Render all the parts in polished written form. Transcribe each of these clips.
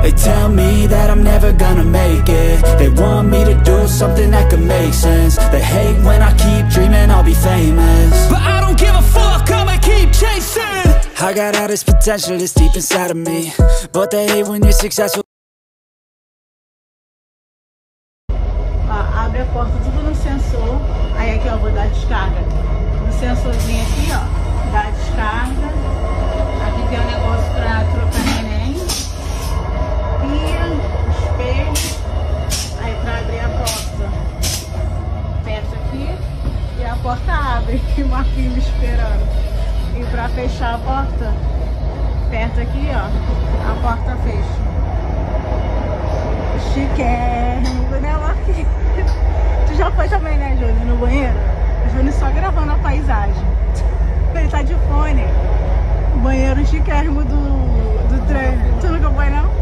They tell me that I'm never gonna make it. They want me to do something that could make sense. They hate when I keep dreaming I'll be famous, but I don't give a fuck, I'ma keep chasing. I got all this potential that's deep inside of me, but they hate when you're successful. Abre a porta tudo no sensor. Aí aqui, ó, vou dar descarga. No sensorzinho aqui, ó, dá descarga. Aqui tem um negócio pra trocar neném. Pia, espelho. Aí pra abrir a porta, aperta aqui e a porta abre. E o Marquinhos me esperando. E pra fechar a porta, aperta aqui, ó, a porta fecha. Chiquérrimo, né, Marquinhos? Tu já foi também, né, Júnior, no banheiro? O Júnior só gravando a paisagem. Ele tá de fone. O banheiro chiquérrimo do treino. Tu nunca foi, não?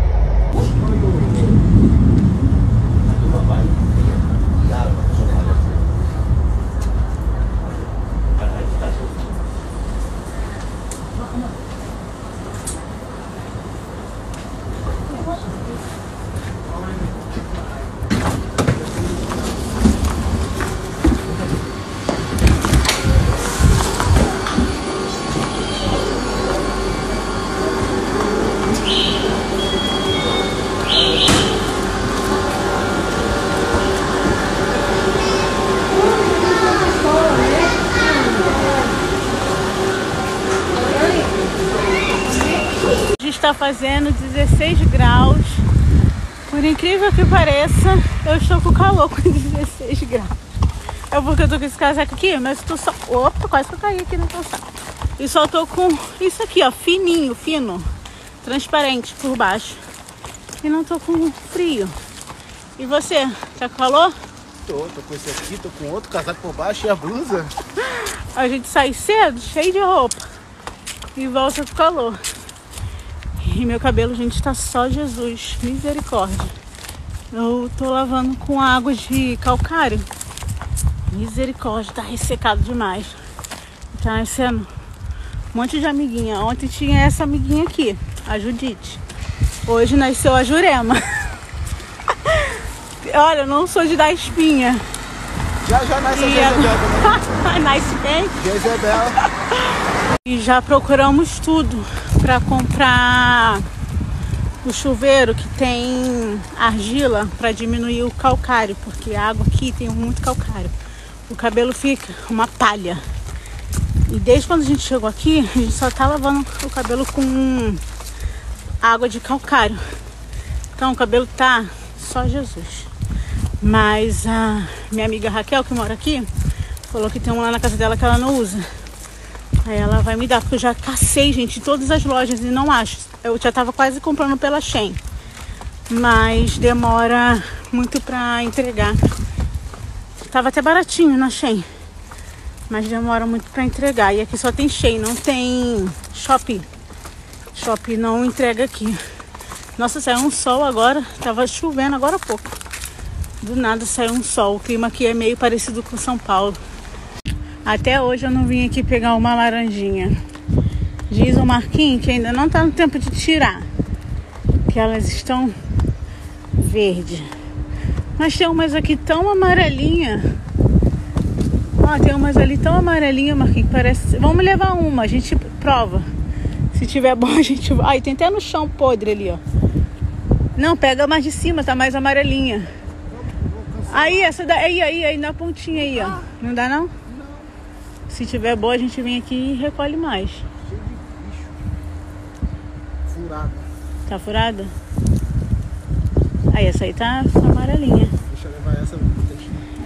Está fazendo 16 graus. Por incrível que pareça, eu estou com calor com 16 graus. É porque eu tô com esse casaco aqui, mas eu tô só... Opa, quase que eu caí aqui no calçado. E só tô com isso aqui, ó, fininho, fino, transparente por baixo. E não tô com frio. E você, tá com calor? Tô com esse aqui, tô com outro casaco por baixo e a blusa. A gente sai cedo, cheio de roupa, e volta com calor. E meu cabelo, gente, tá só Jesus, misericórdia. Eu tô lavando com água de calcário. Misericórdia, tá ressecado demais. Tá nascendo um monte de amiguinha. Ontem tinha essa amiguinha aqui, a Judite. Hoje nasceu a Jurema. Olha, eu não sou de dar espinha. Já nasce a Jezebel também. Nasce quem? Jezebel. E já procuramos tudo para comprar o chuveiro que tem argila para diminuir o calcário, porque a água aqui tem muito calcário. O cabelo fica uma palha. E desde quando a gente chegou aqui, a gente só tá lavando o cabelo com água de calcário. Então o cabelo tá só Jesus. Mas a minha amiga Raquel, que mora aqui, falou que tem um lá na casa dela que ela não usa. Aí ela vai me dar, porque eu já cacei, gente, em todas as lojas e não acho. Eu já tava quase comprando pela Shein, mas demora muito pra entregar. Tava até baratinho na Shein, mas demora muito pra entregar. E aqui só tem Shein, não tem Shopee. Shopee não entrega aqui. Nossa, saiu um sol agora, tava chovendo agora há pouco. Do nada saiu um sol, o clima aqui é meio parecido com São Paulo. Até hoje eu não vim aqui pegar uma laranjinha. Diz o Marquinhos que ainda não tá no tempo de tirar, que elas estão verde. Mas tem umas aqui tão amarelinha. Ó, tem umas ali tão amarelinha, Marquinhos, que parece... Vamos levar uma, a gente prova. Se tiver bom, a gente... Ai, tem até no chão podre ali, ó. Não, pega mais de cima, tá mais amarelinha. Aí, essa daí, aí, na pontinha aí, ó. Não dá, não? Se tiver boa, a gente vem aqui e recolhe mais. Cheio de bicho. Furada. Tá furada? Aí, essa aí tá amarelinha. Deixa eu levar essa.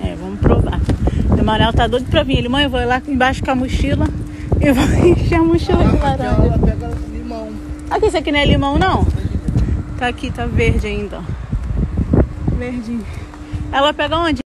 É, vamos provar. O Emanuel tá doido pra vir. Ele, mãe, eu vou lá embaixo com a mochila e vou encher a mochila de laranja. Ela pega limão. Aqui, isso aqui não é limão, não? Tá aqui, tá verde ainda, ó. Verdinho. Ela pega onde?